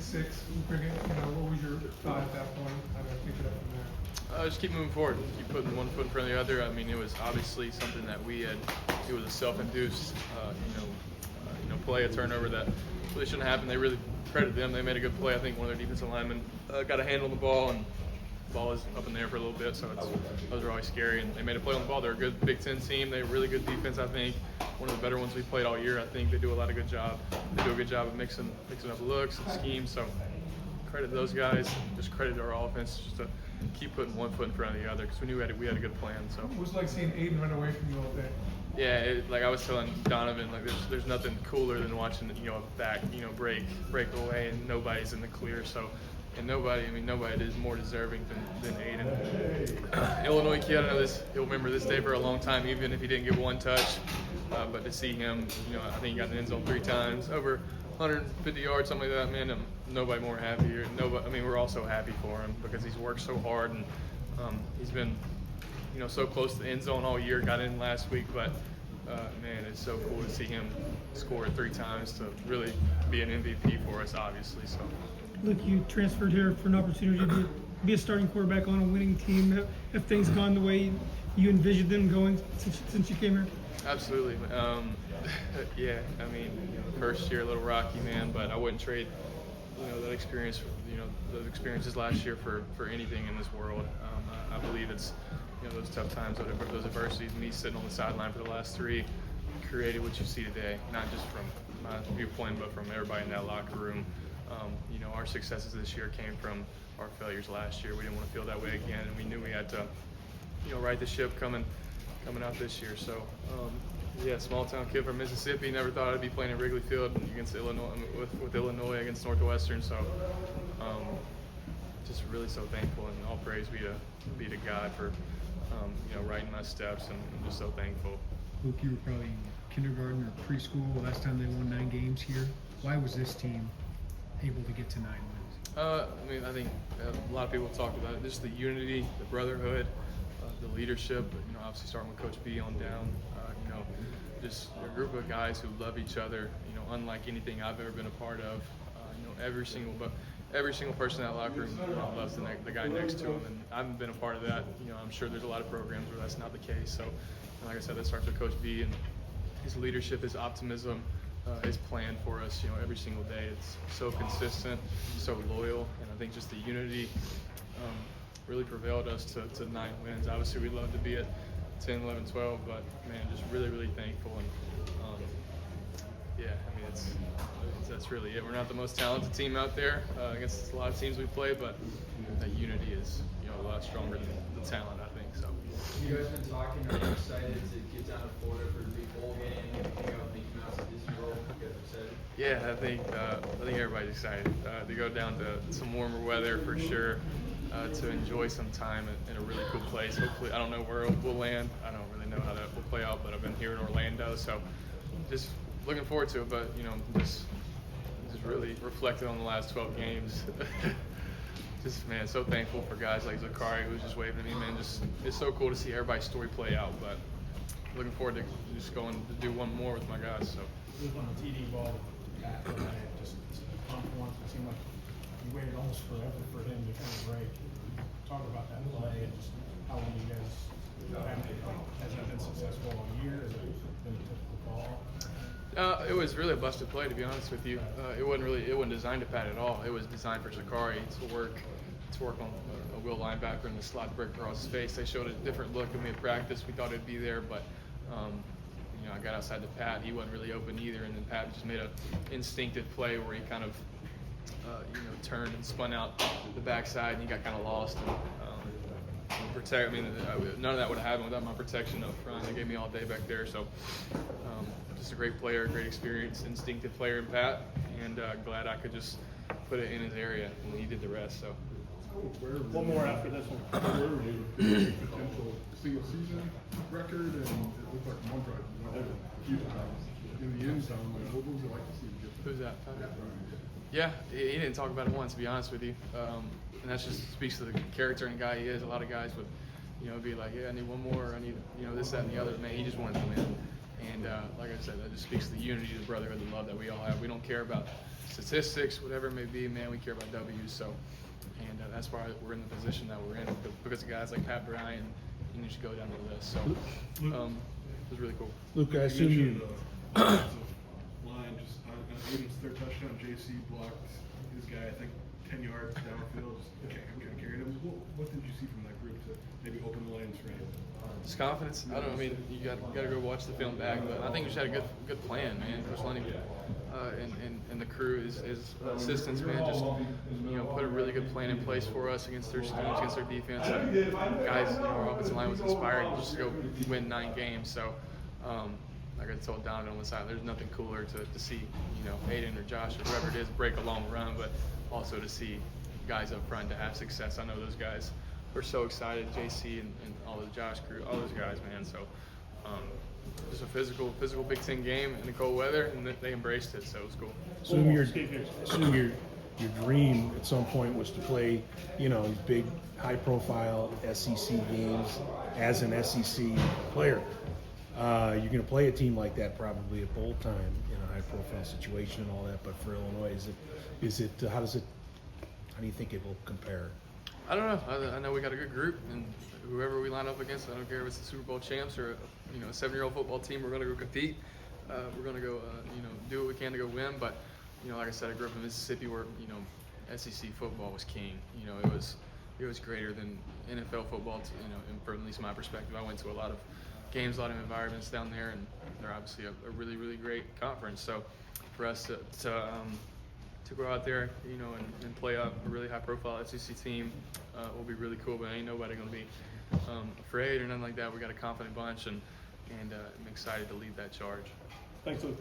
six. What was your thought at that point? How did I pick it up from there? Just keep moving forward. Keep putting one foot in front of the other. I mean, it was obviously something that we had. It was a self-induced, play, a turnover that really shouldn't happen. They really credit them. They made a good play. I think one of their defensive linemen got a handle on the ball, and the ball was up in the air for a little bit, so those are always scary. And they made a play on the ball. They're a good Big Ten team. They have really good defense, I think. One of the better ones we played all year. I think they do a lot of good job. They do a good job of mixing up looks and schemes. So credit those guys. Just credit our offense just to keep putting one foot in front of the other because we knew we had a good plan. So it was like seeing Aiden run away from you all day. Yeah, like I was telling Donovan, like there's nothing cooler than watching a back break away and nobody's in the clear. So and nobody is more deserving than Aiden. Illinois kid, I know this. He'll remember this day for a long time, even if he didn't get one touch. But to see him, I think he got in the end zone 3 times, over 150 yards, something like that. Man, nobody more happier. We're all so happy for him because he's worked so hard and he's been, so close to the end zone all year. Got in last week, but man, it's so cool to see him score 3 times to really be an MVP for us, obviously. So. Look, you transferred here for an opportunity to be a starting quarterback on a winning team. Have things gone the way you envisioned them going since you came here? Absolutely. Yeah, first year a little rocky, man, but I wouldn't trade, that experience, those experiences last year for anything in this world. I believe it's, those tough times, those adversities, me sitting on the sideline for the last 3 created what you see today, not just from my viewpoint, but from everybody in that locker room. Our successes this year came from our failures last year. We didn't want to feel that way again, and we knew we had to, right the ship coming out this year. So, small town kid from Mississippi. Never thought I'd be playing at Wrigley Field against Illinois, with Illinois against Northwestern. So, just really so thankful, and all praise be to God for, writing my steps, and I'm just so thankful. Luke, you were probably kindergarten or preschool last time they won 9 games here. Why was this team able to get to 9 wins? I think a lot of people talked about it. Just the unity, the brotherhood, the leadership. Obviously starting with Coach B on down. Just a group of guys who love each other. Unlike anything I've ever been a part of. Every single person in that locker room loves the guy next to him, and I haven't been a part of that. I'm sure there's a lot of programs where that's not the case. So, like I said, that starts with Coach B and his leadership, his optimism. His plan for us, every single day. It's so consistent, so loyal, and I think just the unity really prevailed us to 9 wins. Obviously, we'd love to be at 10, 11, 12, but man, just really, really thankful. And that's really it. We're not the most talented team out there against a lot of teams we play, but that unity is a lot stronger than the talent, I think. So. You guys been talking? Are you excited to get down to Florida for the big bowl game? Hang out with Mickey Mouse at Disney World? You guys excited? Yeah, I think everybody's excited to go down to some warmer weather for sure, to enjoy some time in a really cool place. Hopefully, I don't know where we'll land. I don't really know how that will play out, but I've been here in Orlando, so just looking forward to it. But just really reflecting on the last 12 games. Just, man, so thankful for guys like Zakari who's just waving at me, man. Just, it's so cool to see everybody's story play out, but looking forward to just going to do one more with my guys. So. Just on the TD ball, just once, it seemed like you waited almost forever for him to kind of break. Talk about that play and just how long you guys have it. Has it been successful all year? Has it been a typical call? It was really a busted play, to be honest with you. It wasn't designed to Pat at all. It was designed for Zakari to work on a wheel linebacker in the slot to break across his face. They showed a different look than we had practiced. We thought it'd be there, but I got outside to Pat. He wasn't really open either, and then Pat just made an instinctive play where he kind of turned and spun out the backside, and he got kind of lost. None of that would have happened without my protection up front. They gave me all day back there, so just a great player, great experience, instinctive player in Pat, and glad I could just put it in his area, and he did the rest. So. One more after this one. Potential single season record, and it looked like one drive went a few times in the end zone. What would you like to see? Who's that? Yeah, he didn't talk about it once, to be honest with you. And that just speaks to the character and guy he is. A lot of guys would, be like, yeah, I need one more, I need, this, that, and the other. Man, he just wanted to win. And like I said, that just speaks to the unity, the brotherhood, the love that we all have. We don't care about statistics, whatever it may be, man, we care about W's. So, and that's why we're in the position that we're in, because of guys like Pat Bryant, and you should go down the list. So, it was really cool. Luke, I assume you. Line just on Aiden's third touchdown, JC blocked his guy, I think 10 yards downfield, just carried him. What did you see from that group to maybe open the lanes for him? Just confidence. I don't know. I mean, you got to go watch the film back, but I think we just had a good plan, man. Coach Lenny and the crew, his assistants, man, just put a really good plan in place for us against their schemes, against their defense. And guys, our offensive line was inspired just to go win 9 games. So, like I told Donovan on the side, there's nothing cooler to see, Aiden or Josh or whoever it is break a long run, but also to see guys up front to have success. I know those guys were so excited, JC and all the Josh crew, all those guys, man. So just a physical Big Ten game in the cold weather, and they embraced it, so it was cool. Assume your dream at some point was to play, these big, high-profile SEC games as an SEC player. You're going to play a team like that probably at bowl time in a high-profile situation and all that. But for Illinois, how do you think it will compare? I don't know. I know we got a good group, and whoever we line up against, I don't care if it's the Super Bowl champs or a 7-year-old football team, we're going to go compete. We're going to go, do what we can to go win. But like I said, I grew up in Mississippi, where SEC football was king. It was greater than NFL football. And from at least my perspective, I went to a lot of games, a lot of environments down there, and they're obviously a really, really great conference. So for us to go out there, and play a really high-profile SEC team will be really cool. But ain't nobody going to be afraid or nothing like that. We got a confident bunch, and I'm excited to lead that charge. Thanks, Luke.